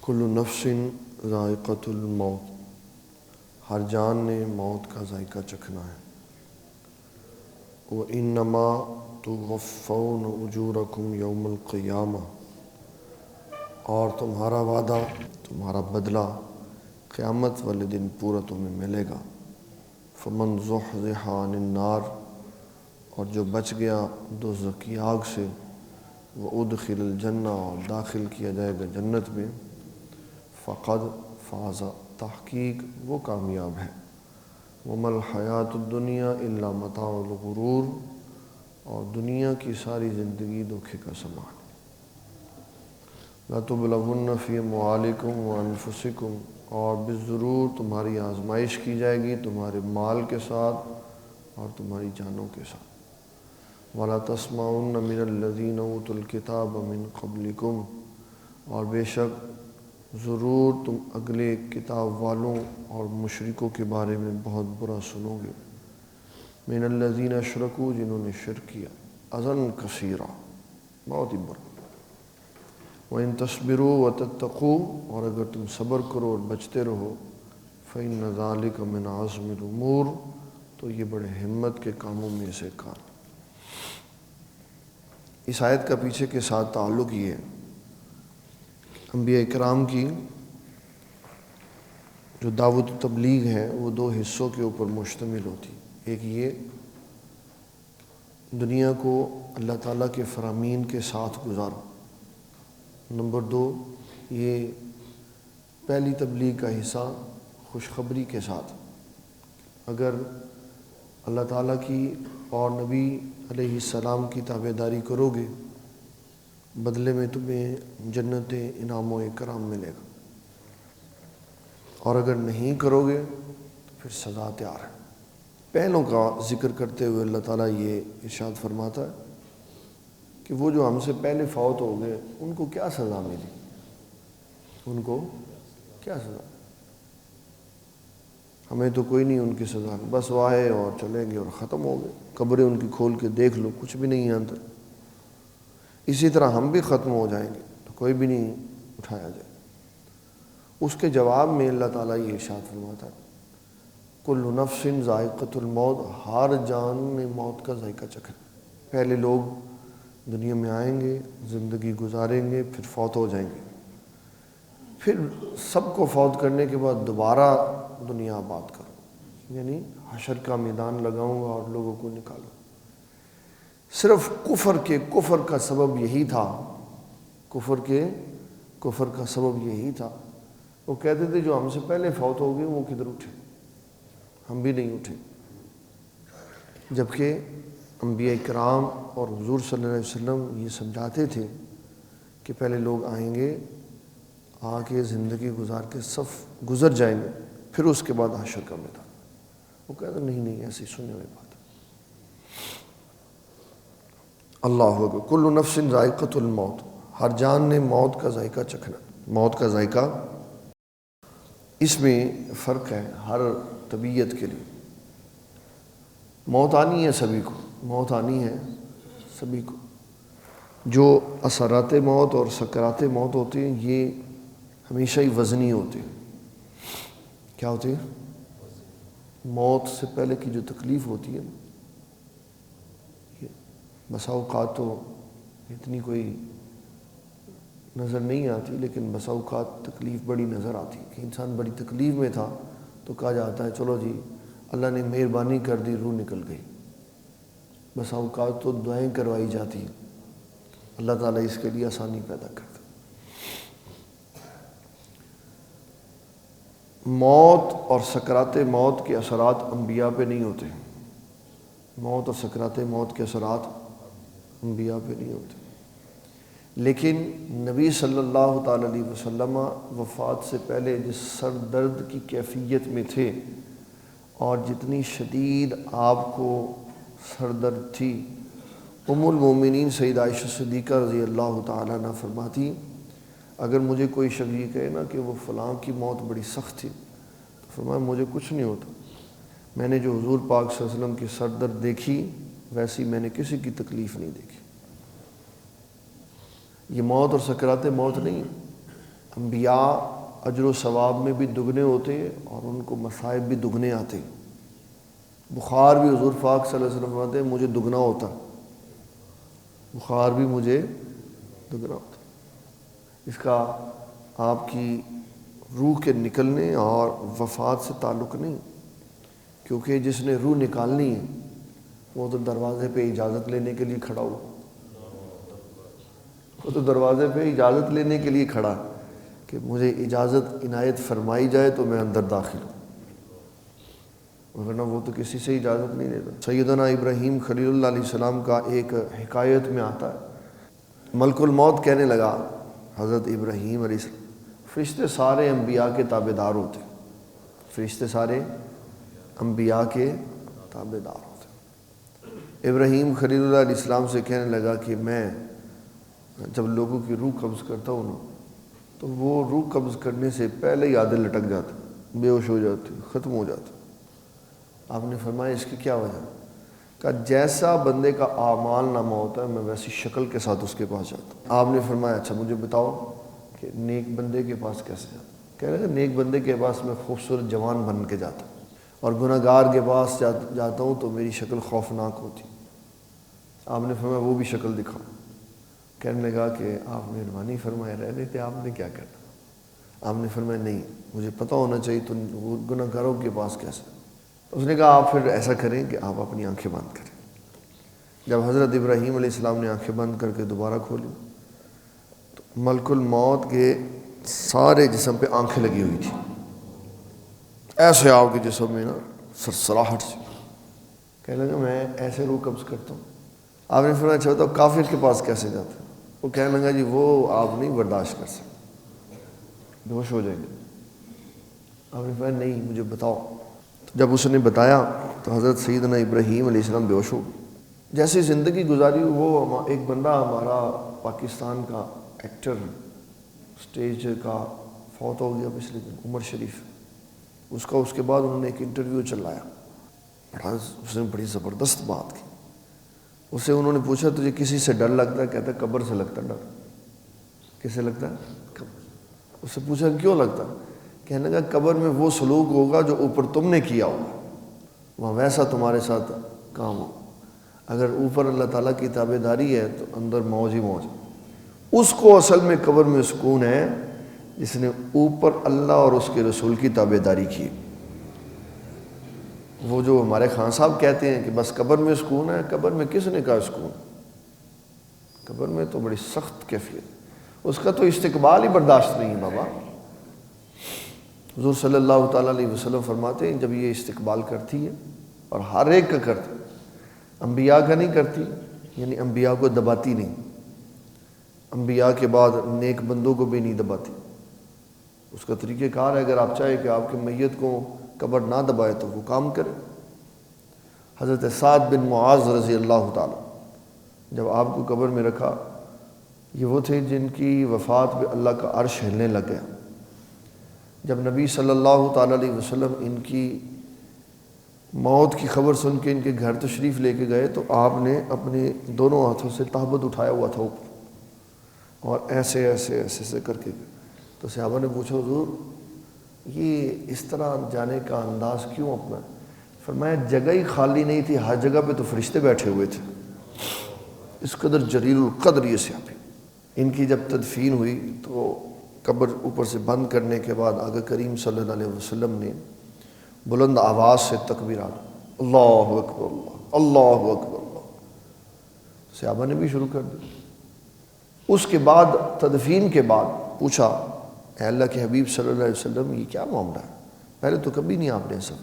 کل نفس ذائقۃ الموت، ہر جان نے موت کا ذائقہ چکھنا ہے۔ وَإِنَّمَا تُوَفَّوْنَ أُجُورَكُمْ يَوْمَ الْقِيَامَةِ، اور تمہارا وعدہ، تمہارا بدلہ قیامت والے دن پورا تمہیں ملے گا۔ فَمَنْ زُحْزِحَ عَنِ النَّارِ، اور جو بچ گیا دوزخ کی آگ سے، وَأُدْخِلَ الْجَنَّةَ، اور داخل کیا جائے گا جنت میں، فَقَدْ فَازَ، تحقیق وہ کامیاب ہے۔ وَمَا الْحَيَاةُ الدُّنْيَا إِلَّا مَتَاعُ الْغُرُورِ، اور دنیا کی ساری زندگی دھوکے کا سامان ہے۔ لَتُبْلَوُنَّ فِي أَمْوَالِكُمْ وَأَنفُسِكُمْ، اور بالضرور تمہاری آزمائش کی جائے گی تمہارے مال کے ساتھ اور تمہاری جانوں کے ساتھ۔ وَلَا تَسْمَعُنَّ مِنَ الَّذِينَ أُوتُوا الْكِتَابَ مِنْ قَبْلِكُمْ، اور بے شک ضرور تم اگلے کتاب والوں اور مشرکوں کے بارے میں بہت برا سنو گے۔ مِنَ الَّذِينَ أَشْرَكُوا، جنہوں نے شرک کیا، اذًا کثیرا، بہت ہی برا۔ وَإِن تَصْبِرُوا وَتَتَّقُوا، اور اگر تم صبر کرو اور بچتے رہو، فَإِنَّ ذَلِكَ مِنْ عَزْمِ الْأُمُورِ، تو یہ بڑے ہمت کے کاموں میں سے کام۔ اس آیت کا پیچھے کے ساتھ تعلق یہ ہے، انبیاء اکرام کی جو دعوت و تبلیغ ہے وہ دو حصوں کے اوپر مشتمل ہوتی۔ ایک یہ دنیا کو اللہ تعالیٰ کے فرامین کے ساتھ گزارو، نمبر دو یہ پہلی تبلیغ کا حصہ خوشخبری کے ساتھ، اگر اللہ تعالیٰ کی اور نبی علیہ السلام کی تابعداری کرو گے بدلے میں تمہیں جنت انعام و اکرام ملے گا، اور اگر نہیں کرو گے تو پھر سزا تیار ہے۔ پہلوں کا ذکر کرتے ہوئے اللہ تعالیٰ یہ ارشاد فرماتا ہے کہ وہ جو ہم سے پہلے فوت ہو گئے ان کو کیا سزا ملی، ان کو کیا سزا، ہمیں تو کوئی نہیں ان کی سزا، بس وہ آئے اور چلیں گے اور ختم ہو گئے، قبریں ان کی کھول کے دیکھ لو کچھ بھی نہیں ہے اندر، اسی طرح ہم بھی ختم ہو جائیں گے تو کوئی بھی نہیں اٹھایا جائے۔ اس کے جواب میں اللہ تعالیٰ یہ ارشاد فرماتا ہے کل نفس ذائقۃ الموت، ہر جان نے موت کا ذائقہ چکھا۔ پہلے لوگ دنیا میں آئیں گے، زندگی گزاریں گے، پھر فوت ہو جائیں گے، پھر سب کو فوت کرنے کے بعد دوبارہ دنیا آباد کرو، یعنی حشر کا میدان لگاؤں گا اور لوگوں کو نکالوں۔ صرف کفر کا سبب یہی تھا، کفر کا سبب یہی تھا، وہ کہتے تھے جو ہم سے پہلے فوت ہو گئے وہ کدھر اٹھے، ہم بھی نہیں اٹھے۔ جبکہ انبیاء کرام اور حضور صلی اللہ علیہ وسلم یہ سمجھاتے تھے کہ پہلے لوگ آئیں گے، آ کے زندگی گزار کے صف گزر جائیں گے، پھر اس کے بعد حشر کا میدان۔ وہ کہتے نہیں ایسی سنے ہوئی بات۔ اللہ اکبر، کل نفس ذائقۃ الموت، ہر جان نے موت کا ذائقہ چکھنا۔ موت کا ذائقہ، اس میں فرق ہے ہر طبیعت کے لیے۔ موت آنی ہے سبھی کو، موت آنی ہے سبھی کو۔ جو اثرات موت اور سکرات موت ہوتے ہیں یہ ہمیشہ ہی وزنی ہوتے ہیں۔ کیا ہوتے ہیں؟ موت سے پہلے کی جو تکلیف ہوتی ہے، بسا اوقات تو اتنی کوئی نظر نہیں آتی، لیکن بسا اوقات تکلیف بڑی نظر آتی ہے کہ انسان بڑی تکلیف میں تھا تو کہا جاتا ہے چلو جی اللہ نے مہربانی کر دی، روح نکل گئی۔ بسا اوقات تو دعائیں کروائی جاتی ہیں، اللہ تعالیٰ اس کے لیے آسانی پیدا کرتا۔ موت اور سکرات موت کے اثرات انبیاء پہ نہیں ہوتے، موت اور سکرات موت کے اثرات انبیاء پہ نہیں ہوتے، لیکن نبی صلی اللہ تعالیٰ علیہ وسلم وفات سے پہلے جس سر درد کی کیفیت میں تھے اور جتنی شدید آپ کو سر درد تھی، ام المومنین سیدہ عائشہ صدیقہ رضی اللہ تعالیٰ عنہ فرماتی اگر مجھے کوئی شخص یہ کہے نا کہ وہ فلاں کی موت بڑی سخت تھی تو فرمایا مجھے کچھ نہیں ہوتا، میں نے جو حضور پاک صلی اللہ علیہ وسلم کی سر درد دیکھی ویسی میں نے کسی کی تکلیف نہیں دیکھی۔ یہ موت اور سکرات موت نہیں، انبیاء اجر و ثواب میں بھی دگنے ہوتے اور ان کو مصائب بھی دگنے آتے. بخار بھی حضور پاک صلی اللہ علیہ وسلم فرماتے ہیں مجھے دگنا ہوتا، بخار بھی مجھے دگنا ہوتا. اس کا آپ کی روح کے نکلنے اور وفات سے تعلق نہیں، کیونکہ جس نے روح نکالنی ہے وہ تو دروازے پہ اجازت لینے کے لیے کھڑا ہوا، وہ تو دروازے پہ اجازت لینے کے لیے کھڑا کہ مجھے اجازت عنایت فرمائی جائے تو میں اندر داخل ہوں، ورنہ وہ تو کسی سے اجازت نہیں لیتا. سیدنا ابراہیم خلیل اللہ علیہ السلام کا ایک حکایت میں آتا ہے، ملک الموت کہنے لگا حضرت ابراہیم علیہ السلام فرشتے سارے انبیاء کے تابع دار ہوتے، فرشتے سارے انبیاء کے تابع دار ہوتے. ابراہیم خلیل اللہ علیہ السلام سے کہنے لگا کہ میں جب لوگوں کی روح قبض کرتا ہوں نا تو وہ روح قبض کرنے سے پہلے ہی آدھے لٹک جاتے، بے ہوش ہو جاتے، ختم ہو جاتے. آپ نے فرمایا اس کی کیا وجہ؟ کہ جیسا بندے کا اعمال نامہ ہوتا ہے میں ویسی شکل کے ساتھ اس کے پاس جاتا ہوں. آپ نے فرمایا اچھا مجھے بتاؤ کہ نیک بندے کے پاس کیسے جاتا؟ کہہ رہے ہیں نیک بندے کے پاس میں خوبصورت جوان بن کے جاتا ہوں، اور گناہ گار کے پاس جاتا ہوں تو میری شکل خوفناک ہوتی. آپ نے فرمایا وہ بھی شکل دکھاؤ. کہنے لگا کہ آپ مہربانی فرمائے رہنے تھے، آپ نے کیا کرنا؟ آپ نے فرمایا نہیں مجھے پتہ ہونا چاہیے تو وہ گناہ گاروں کے پاس کیسے. اس نے کہا آپ پھر ایسا کریں کہ آپ اپنی آنکھیں بند کریں. جب حضرت ابراہیم علیہ السلام نے آنکھیں بند کر کے دوبارہ کھولی تو ملک الموت کے سارے جسم پہ آنکھیں لگی ہوئی تھی، ایسے آپ کے جسم میں نا سرسراہٹ سے. کہنے لگا میں ایسے روح قبض کرتا ہوں. آپ نے فرمایا اچھا بتاؤ کافر کے پاس کیسے جاتا ہے؟ وہ کہنے لگا جی وہ آپ نہیں برداشت کر سکتے، بے ہوش ہو جائیں گے. آپ نے فرمایا نہیں مجھے بتاؤ. جب اس نے بتایا تو حضرت سیدنا ابراہیم علیہ السلام بے ہوش ہو گئے. جیسی زندگی گزاری وہ ایک بندہ ہمارا پاکستان کا ایکٹر اسٹیج کا فوت ہو گیا پچھلے دن، عمر شریف. اس کے بعد انہوں نے ایک انٹرویو چلایا، اس نے بڑی زبردست بات کی. اسے انہوں نے پوچھا تجھے کسی سے ڈر لگتا ہے؟ کہتا ہے قبر سے لگتا ہے ڈر. کس سے لگتا ہے؟ اس سے پوچھا کیوں لگتا؟ کہنے لگا قبر میں وہ سلوک ہوگا جو اوپر تم نے کیا ہوگا، وہاں ویسا تمہارے ساتھ کام ہو. اگر اوپر اللہ تعالیٰ کی تابع داری ہے تو اندر موج ہی موج. اس کو اصل میں قبر میں سکون ہے جس نے اوپر اللہ اور اس کے رسول کی تابع داری کی. وہ جو ہمارے خان صاحب کہتے ہیں کہ بس قبر میں سکون ہے، قبر میں کس نے کہا سکون؟ قبر میں تو بڑی سخت کیفیت، اس کا تو استقبال ہی برداشت نہیں ہے بابا. حضور صلی اللہ تعالیٰ علیہ وسلم فرماتے ہیں جب یہ استقبال کرتی ہے اور ہر ایک کا کرتی، انبیاء کا نہیں کرتی، یعنی انبیاء کو دباتی نہیں، انبیاء کے بعد نیک بندوں کو بھی نہیں دباتی. اس کا طریقہ کار ہے اگر آپ چاہیں کہ آپ کی میت کو قبر نہ دبائے تو وہ کام کرے. حضرت سعد بن معاذ رضی اللہ تعالیٰ جب آپ کو قبر میں رکھا، یہ وہ تھے جن کی وفات پہ اللہ کا عرش ہلنے لگ گیا. جب نبی صلی اللہ تعالیٰ علیہ وسلم ان کی موت کی خبر سن کے ان کے گھر تشریف لے کے گئے تو آپ نے اپنے دونوں ہاتھوں سے تہبد اٹھایا ہوا تھا اوپر اور ایسے ایسے ایسے ایسے کر کے. تو صحابہ نے پوچھا حضور یہ اس طرح جانے کا انداز کیوں اپنا؟ فرمایا جگہ ہی خالی نہیں تھی، ہر جگہ پہ تو فرشتے بیٹھے ہوئے تھے. اس قدر جلیل القدر یہ صحابی. ان کی جب تدفین ہوئی تو قبر اوپر سے بند کرنے کے بعد آقا کریم صلی اللہ علیہ وسلم نے بلند آواز سے تکبیرات، اللہ اکبر اللہ، اللہ اکبر اللہ. صحابہ نے بھی شروع کر دی. اس کے بعد تدفین کے بعد پوچھا اے اللہ کے حبیب صلی اللہ علیہ وسلم یہ کیا معاملہ ہے؟ پہلے تو کبھی نہیں آپ نے ایسا.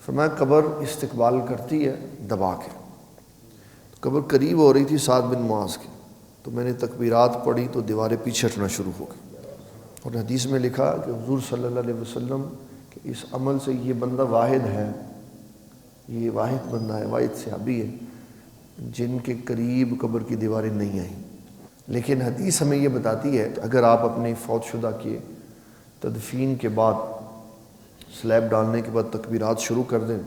فرمایا قبر استقبال کرتی ہے دبا کے. قبر قریب ہو رہی تھی سعد بن معاذ کی، تو میں نے تکبیرات پڑھی تو دیواریں پیچھے ہٹنا شروع ہو گئی. اور حدیث میں لکھا کہ حضور صلی اللہ علیہ وسلم کہ اس عمل سے یہ بندہ واحد ہے، یہ واحد بندہ ہے، واحد صحابی ہے جن کے قریب قبر کی دیواریں نہیں آئیں. لیکن حدیث ہمیں یہ بتاتی ہے کہ اگر آپ اپنی فوت شدہ کے تدفین کے بعد سلیب ڈالنے کے بعد تکبیرات شروع کر دیں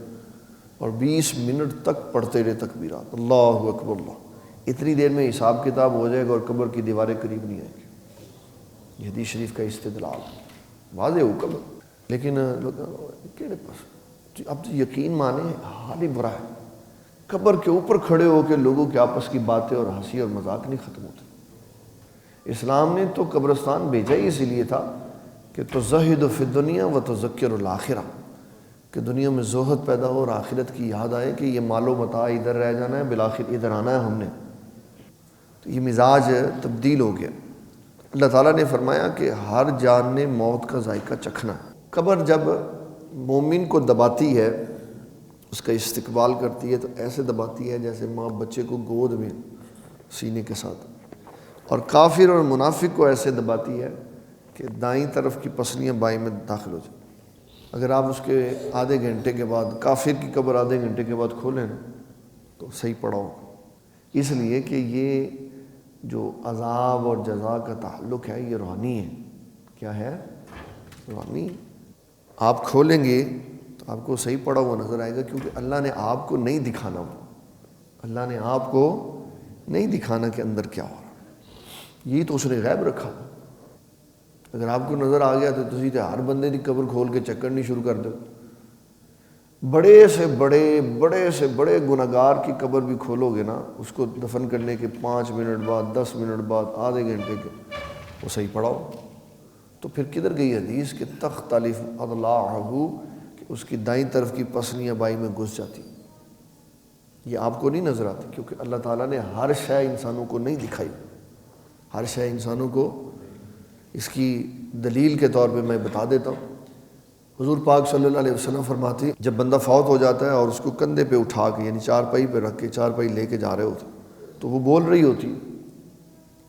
اور 20 منٹ تک پڑھتے رہے تکبیرات، اللہ اکبر اللہ، اتنی دیر میں حساب کتاب ہو جائے گا اور قبر کی دیواریں قریب نہیں آئیں گی. یہ حدیث شریف کا استدلال واضح حکم، لیکن لوگ کیڑے پاس اب تو یقین مانے حال ہی برا ہے۔ قبر کے اوپر کھڑے ہو کے لوگوں کے آپس کی باتیں اور ہنسی اور مذاق نہیں ختم ہوتے۔ اسلام نے تو قبرستان بھیجا ہی اسی لیے تھا کہ تزہد فی الدنیا و تذکر الآخرہ، کہ دنیا میں زہد پیدا ہو اور آخرت کی یاد آئے کہ یہ مال و متاع ادھر رہ جانا ہے، بالآخر ادھر آنا ہے ہم نے۔ تو یہ مزاج تبدیل ہو گیا۔ اللہ تعالیٰ نے فرمایا کہ ہر جان نے موت کا ذائقہ چکھنا ہے۔ قبر جب مومن کو دباتی ہے، اس کا استقبال کرتی ہے، تو ایسے دباتی ہے جیسے ماں بچے کو گود میں سینے کے ساتھ، اور کافر اور منافق کو ایسے دباتی ہے کہ دائیں طرف کی پسلیاں بائیں میں داخل ہو جائیں۔ اگر آپ اس کے آدھے گھنٹے کے بعد کافر کی قبر آدھے گھنٹے کے بعد کھولیں نا تو صحیح پڑا ہوگا، اس لیے کہ یہ جو عذاب اور جزا کا تعلق ہے یہ روحانی ہے۔ کیا ہے؟ روحانی۔ آپ کھولیں گے تو آپ کو صحیح پڑا ہوا نظر آئے گا، کیونکہ اللہ نے آپ کو نہیں دکھانا، اللہ نے آپ کو نہیں دکھانا کہ اندر کیا ہو رہا، یہی تو اس نے غیب رکھا۔ اگر آپ کو نظر آ گیا تو تسی تے ہر بندے کی قبر کھول کے چکر نہیں شروع کر دو۔ بڑے سے بڑے گناہگار کی قبر بھی کھولو گے نا، اس کو دفن کرنے کے 5 منٹ بعد، 10 منٹ بعد، آدھے گھنٹے کے، وہ صحیح پڑاؤ۔ تو پھر کدھر گئی حدیث کہ تختلف اضلاعہ، کہ اس کی دائیں طرف کی پسلیاں بائیں میں گھس جاتی۔ یہ آپ کو نہیں نظر آتی کیونکہ اللہ تعالیٰ نے ہر شے انسانوں کو نہیں دکھائی، ہر شے انسانوں کو۔ اس کی دلیل کے طور پہ میں بتا دیتا ہوں۔ حضور پاک صلی اللہ علیہ وسلم فرماتے ہیں جب بندہ فوت ہو جاتا ہے اور اس کو کندھے پہ اٹھا کے، یعنی چارپائی پہ رکھ کے، چارپائی لے کے جا رہے ہوتے، تو وہ بول رہی ہوتی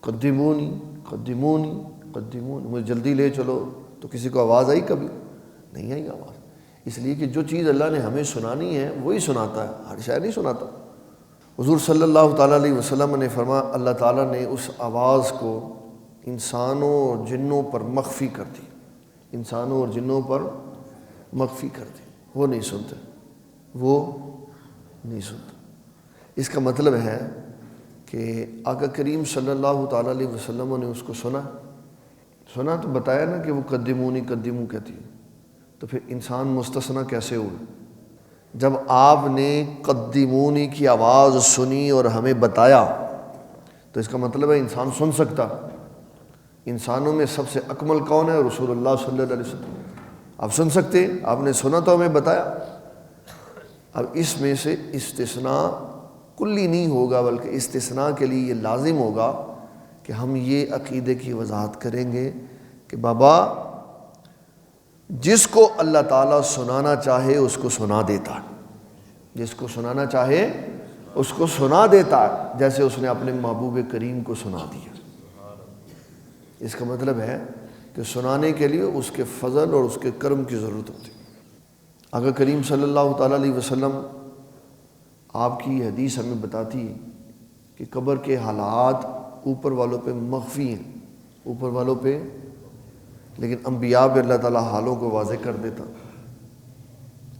قدمونی قدمونی قدمونی، مجھے جلدی لے چلو۔ تو کسی کو آواز آئی؟ کبھی نہیں آئی آواز، اس لیے کہ جو چیز اللہ نے ہمیں سنانی ہے وہی سناتا ہے، ہر شے نہیں سناتا۔ حضور صلی اللہ تعالیٰ علیہ وسلم نے فرمایا اللہ تعالیٰ نے اس آواز کو انسانوں اور جنوں پر مخفی کر دی، انسانوں اور جنوں پر مخفی کر دی، وہ نہیں سنتے، وہ نہیں سنتے۔ اس کا مطلب ہے کہ آقا کریم صلی اللہ تعالیٰ علیہ وسلم نے اس کو سنا تو بتایا نا کہ وہ قدمونی قدموں کہتی ہے، تو پھر انسان مستثنیٰ کیسے ہوئے؟ جب آپ نے قدمونی کی آواز سنی اور ہمیں بتایا تو اس کا مطلب ہے انسان سن سکتا۔ انسانوں میں سب سے اکمل کون ہے؟ رسول اللہ صلی اللہ علیہ وسلم۔ آپ سن سکتے، آپ نے سنا تو ہمیں بتایا۔ اب اس میں سے استثناء کلی نہیں ہوگا، بلکہ استثناء کے لیے یہ لازم ہوگا کہ ہم یہ عقیدے کی وضاحت کریں گے کہ بابا جس کو اللہ تعالیٰ سنانا چاہے اس کو سنا دیتا ہے، جس کو سنانا چاہے اس کو سنا دیتا ہے، جیسے اس نے اپنے محبوب کریم کو سنا دیا۔ اس کا مطلب ہے کہ سنانے کے لیے اس کے فضل اور اس کے کرم کی ضرورت ہوتی ہے۔ آقا کریم صلی اللہ تعالیٰ علیہ وسلم آپ کی حدیث ہمیں بتاتی ہے کہ قبر کے حالات اوپر والوں پہ مخفی ہیں، اوپر والوں پہ، لیکن انبیاء پہ اللہ تعالیٰ حالوں کو واضح کر دیتا۔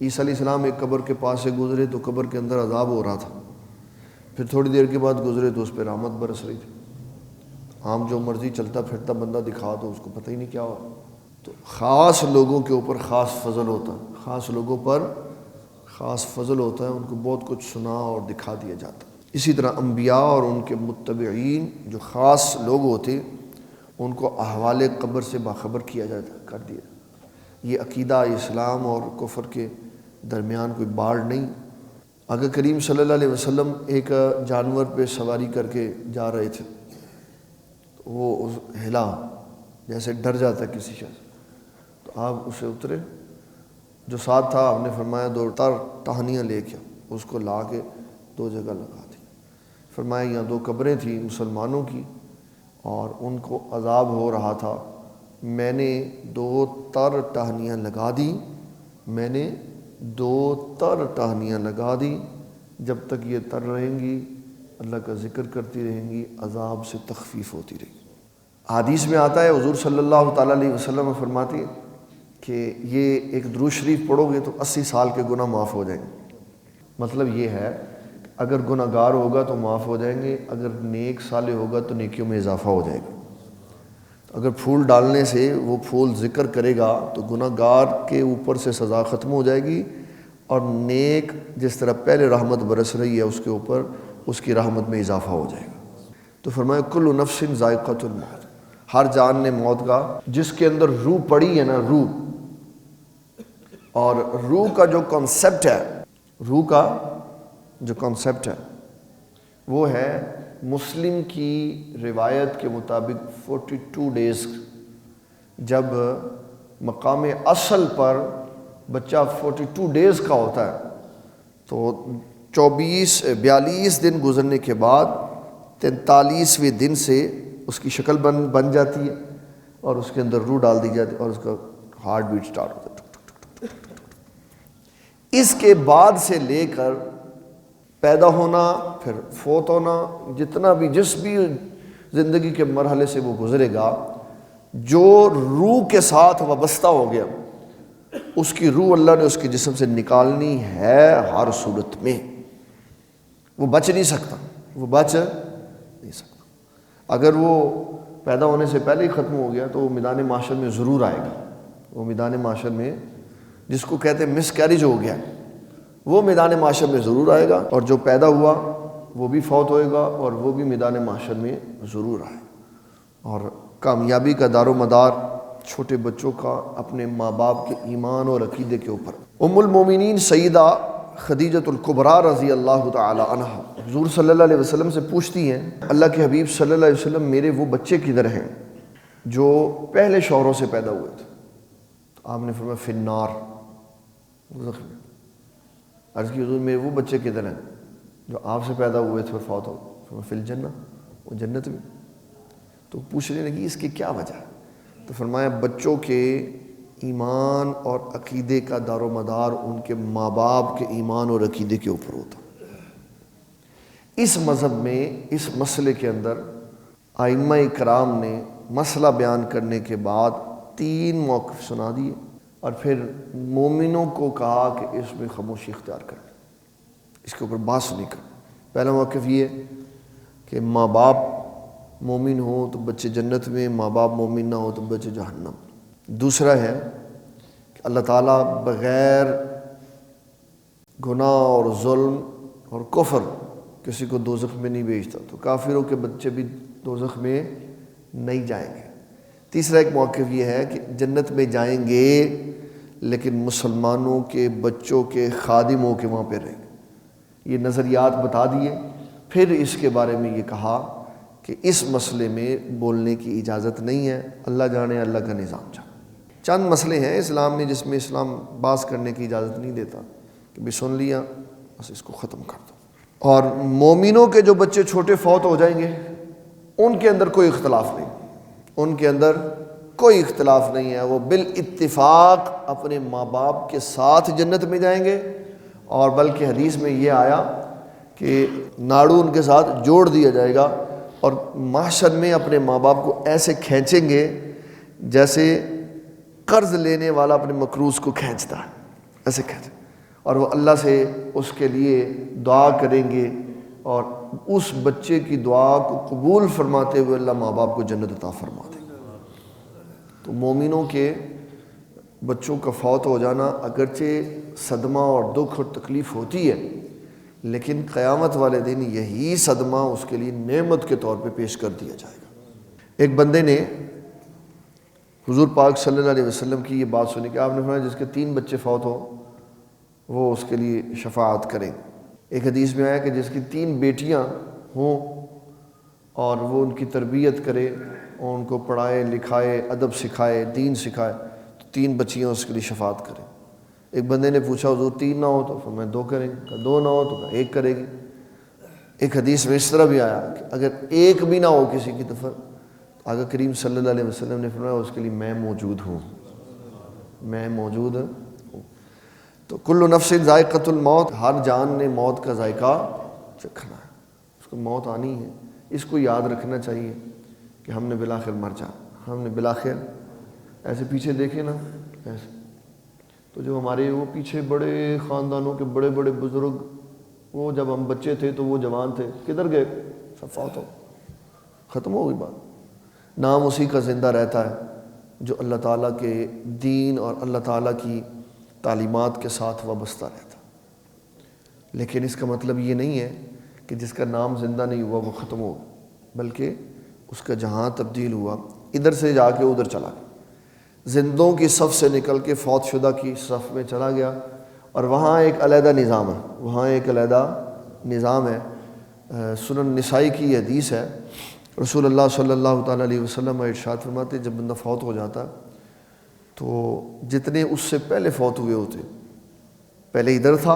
عیسیٰ علیہ السلام ایک قبر کے پاس سے گزرے تو قبر کے اندر عذاب ہو رہا تھا، پھر تھوڑی دیر کے بعد گزرے تو اس پہ رحمت برس رہی تھی۔ عام جو مرضی چلتا پھرتا بندہ دکھا تو اس کو پتہ ہی نہیں کیا ہوا۔ تو خاص لوگوں کے اوپر خاص فضل ہوتا ہے، خاص لوگوں پر خاص فضل ہوتا ہے، ان کو بہت کچھ سنا اور دکھا دیا جاتا ہے۔ اسی طرح انبیاء اور ان کے متبعین جو خاص لوگ ہوتے ان کو احوال قبر سے باخبر کیا جاتا، کر دیا۔ یہ عقیدہ اسلام اور کفر کے درمیان کوئی باڑ نہیں۔ آقا کریم صلی اللہ علیہ وسلم ایک جانور پہ سواری کر کے جا رہے تھے، تو وہ ہلا جیسے ڈر جاتا ہے کسی شخص، تو آپ اسے اترے، جو ساتھ تھا آپ نے فرمایا 2 ٹہنیاں لے کے اس کو لا کے 2 جگہ لگا دی۔ فرمایا یہاں 2 قبریں تھیں مسلمانوں کی اور ان کو عذاب ہو رہا تھا، میں نے 2 تر ٹہنیاں لگا دی، میں نے 2 تر ٹہنیاں لگا دی، جب تک یہ تر رہیں گی اللہ کا ذکر کرتی رہیں گی، عذاب سے تخفیف ہوتی رہے گی۔ حدیث میں آتا ہے حضور صلی اللہ تعالیٰ علیہ وسلم فرماتی ہے کہ یہ ایک درود شریف پڑھو گے تو 80 سال کے گناہ معاف ہو جائیں گے۔ مطلب یہ ہے اگر گناہ گار ہوگا تو معاف ہو جائیں گے، اگر نیک صالح ہوگا تو نیکیوں میں اضافہ ہو جائے گا۔ اگر پھول ڈالنے سے وہ پھول ذکر کرے گا تو گناہ گار کے اوپر سے سزا ختم ہو جائے گی، اور نیک جس طرح پہلے رحمت برس رہی ہے اس کے اوپر اس کی رحمت میں اضافہ ہو جائے گا۔ تو فرمایا کل نفس ذائقۃ الموت، ہر جان نے موت کا، جس کے اندر روح پڑی ہے نا، روح، اور روح کا جو کانسیپٹ ہے، روح کا جو کانسیپٹ ہے وہ ہے مسلم کی روایت کے مطابق 42 ڈیز، جب مقام اصل پر بچہ 42 ڈیز کا ہوتا ہے تو 42 دن گزرنے کے بعد 43ویں دن سے اس کی شکل بن جاتی ہے، اور اس کے اندر روح ڈال دی جاتی ہے، اور اس کا ہارٹ بیٹ سٹارٹ ہوتا ہے۔ اس کے بعد سے لے کر پیدا ہونا، پھر فوت ہونا، جتنا بھی جس بھی زندگی کے مرحلے سے وہ گزرے گا، جو روح کے ساتھ وابستہ ہو گیا اس کی روح اللہ نے اس کے جسم سے نکالنی ہے ہر صورت میں، وہ بچ نہیں سکتا، وہ بچ نہیں سکتا۔ اگر وہ پیدا ہونے سے پہلے ہی ختم ہو گیا تو وہ میدان معاشر میں ضرور آئے گا، وہ میدان معاشر میں، جس کو کہتے ہیں مس کیریج ہو گیا، وہ میدان معاشر میں ضرور آئے گا، اور جو پیدا ہوا وہ بھی فوت ہوئے گا اور وہ بھی میدان معاشر میں ضرور آئے گا۔ اور کامیابی کا دار و مدار چھوٹے بچوں کا اپنے ماں باپ کے ایمان اور عقیدے کے اوپر۔ ام المومنین سیدہ خدیجۃ الکبریٰ رضی اللہ تعالی عنہ حضور صلی اللہ علیہ وسلم سے پوچھتی ہیں، اللہ کے حبیب صلی اللہ علیہ وسلم میرے وہ بچے کدھر ہیں جو پہلے شوہروں سے پیدا ہوئے تھے؟ تو آپ نے فرمایا فی النار، عرض کی حضور میرے وہ بچے کدھر ہیں جو آپ سے پیدا ہوئے تھے اور فوت ہو؟ فرمایا فی الجنہ، وہ جنت میں۔ تو پوچھنے لگی اس کی کیا وجہ ہے؟ تو فرمایا بچوں کے ایمان اور عقیدے کا دار و مدار ان کے ماں باپ کے ایمان اور عقیدے کے اوپر ہوتا۔ اس مذہب میں اس مسئلے کے اندر ائمہ کرام نے مسئلہ بیان کرنے کے بعد 3 موقف سنا دیے، اور پھر مومنوں کو کہا کہ اس میں خاموشی اختیار کریں، اس کے اوپر بحث نہیں کریں۔ پہلا موقف یہ ہے کہ ماں باپ مومن ہو تو بچے جنت میں، ماں باپ مومن نہ ہو تو بچے جہنم۔ دوسرا ہے کہ اللہ تعالیٰ بغیر گناہ اور ظلم اور کفر کسی کو دوزخ میں نہیں بھیجتا، تو کافروں کے بچے بھی دوزخ میں نہیں جائیں گے۔ تیسرا ایک موقف یہ ہے کہ جنت میں جائیں گے لیکن مسلمانوں کے بچوں کے خادم ہو کے وہاں پہ رہیں گے۔ یہ نظریات بتا دیے، پھر اس کے بارے میں یہ کہا کہ اس مسئلے میں بولنے کی اجازت نہیں ہے، اللہ جانے اللہ کا نظام جانے۔ چند مسئلے ہیں اسلام میں جس میں اسلام بحث کرنے کی اجازت نہیں دیتا کہ بھی سن لیا بس اس کو ختم کر دو۔ اور مومنوں کے جو بچے چھوٹے فوت ہو جائیں گے ان کے اندر کوئی اختلاف نہیں، ان کے اندر کوئی اختلاف نہیں ہے، وہ بالاتفاق اپنے ماں باپ کے ساتھ جنت میں جائیں گے، اور بلکہ حدیث میں یہ آیا کہ ناڑو ان کے ساتھ جوڑ دیا جائے گا، اور محشر میں اپنے ماں باپ کو ایسے کھینچیں گے جیسے قرض لینے والا اپنے مقروض کو کھینچتا ہے، ایسے کھینچیں، اور وہ اللہ سے اس کے لیے دعا کریں گے، اور اس بچے کی دعا کو قبول فرماتے ہوئے اللہ ماں باپ کو جنت عطا فرما دے گا۔ تو مومنوں کے بچوں کا فوت ہو جانا اگرچہ صدمہ اور دکھ اور تکلیف ہوتی ہے، لیکن قیامت والے دن یہی صدمہ اس کے لیے نعمت کے طور پہ پیش کر دیا جائے گا۔ ایک بندے نے حضور پاک صلی اللہ علیہ وسلم کی یہ بات سنی کہ آپ نے فرمایا جس کے 3 بچے فوت ہو وہ اس کے لیے شفاعت کریں۔ ایک حدیث میں آیا کہ جس کی 3 بیٹیاں ہوں اور وہ ان کی تربیت کرے اور ان کو پڑھائے لکھائے، ادب سکھائے، دین سکھائے، تو 3 بچیاں اس کے لیے شفاعت کریں۔ ایک بندے نے پوچھا حضور 3 نہ ہو تو فرمایا 2 کریں گے، کہا 2 نہ ہو تو کہا 1 کرے گی۔ ایک حدیث میں اس طرح بھی آیا کہ اگر 1 بھی نہ ہو کسی کی طرف، آقا کریم صلی اللہ علیہ وسلم نے فرمایا اس کے لیے میں موجود ہوں، میں موجود ہوں۔ تو کل نفس ذائقۃ الموت، ہر جان نے موت کا ذائقہ چکھنا ہے، اس کو موت آنی ہے۔ اس کو یاد رکھنا چاہیے کہ ہم نے بالآخر مر جانا، ہم نے بالآخر ایسے پیچھے دیکھیں نا، ایسے تو جو ہمارے وہ پیچھے بڑے خاندانوں کے بڑے بڑے بزرگ، وہ جب ہم بچے تھے تو وہ جوان تھے، کدھر گئے؟ سب فوت ہو، ختم ہو گئی بات۔ نام اسی کا زندہ رہتا ہے جو اللہ تعالیٰ کے دین اور اللہ تعالیٰ کی تعلیمات کے ساتھ وابستہ رہتا ہے۔ لیکن اس کا مطلب یہ نہیں ہے کہ جس کا نام زندہ نہیں ہوا وہ ختم ہو گیا، بلکہ اس کا جہاں تبدیل ہوا، ادھر سے جا کے ادھر چلا گیا، زندوں کی صف سے نکل کے فوت شدہ کی صف میں چلا گیا، اور وہاں ایک علیحدہ نظام ہے، وہاں ایک علیحدہ نظام ہے۔ سنن نسائی کی یہ حدیث ہے، رسول اللہ صلی اللہ تعالیٰ علیہ وسلم ارشاد فرماتے جب بندہ فوت ہو جاتا تو جتنے اس سے پہلے فوت ہوئے ہوتے، پہلے ادھر تھا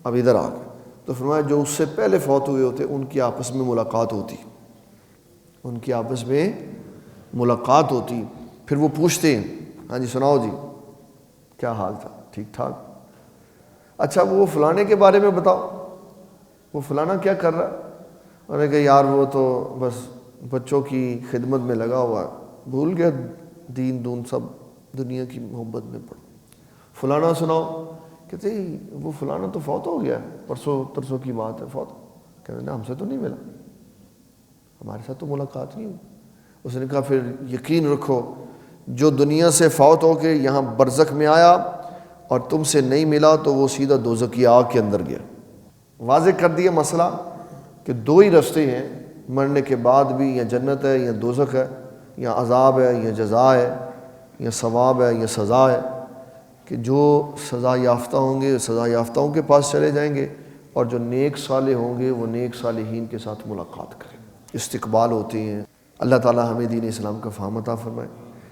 اب ادھر آ گیا، تو فرمایا جو اس سے پہلے فوت ہوئے ہوتے ان کی آپس میں ملاقات ہوتی، ان کی آپس میں ملاقات ہوتی، پھر وہ پوچھتے ہیں ہاں جی سناؤ جی کیا حال تھا، ٹھیک ٹھاک، اچھا وہ فلانے کے بارے میں بتاؤ، وہ فلانا کیا کر رہا ہے؟ انہوں نے کہا یار وہ تو بس بچوں کی خدمت میں لگا ہوا ہے، بھول گیا دین دون سب، دنیا کی محبت میں پڑ۔ فلانا سناؤ، کہتے وہ فلانا تو فوت ہو گیا، پرسوں ترسوں کی بات ہے فوت، کہتے ہم سے تو نہیں ملا، ہمارے ساتھ تو ملاقات نہیں ہوئی۔ اس نے کہا پھر یقین رکھو جو دنیا سے فوت ہو کے یہاں برزخ میں آیا اور تم سے نہیں ملا تو وہ سیدھا دوزخ کی آگ کے اندر گیا۔ واضح کر دیا مسئلہ کہ دو ہی رستے ہیں مرنے کے بعد بھی، یا جنت ہے یا دوزخ ہے، یا عذاب ہے یا جزا ہے، یا ثواب ہے یا سزا ہے، کہ جو سزا یافتہ ہوں گے سزا یافتہوں کے پاس چلے جائیں گے، اور جو نیک صالح ہوں گے وہ نیک صالحین کے ساتھ ملاقات کریں گے، استقبال ہوتے ہیں۔ اللہ تعالی ہمیں دین اسلام کا فہم عطا فرمائے۔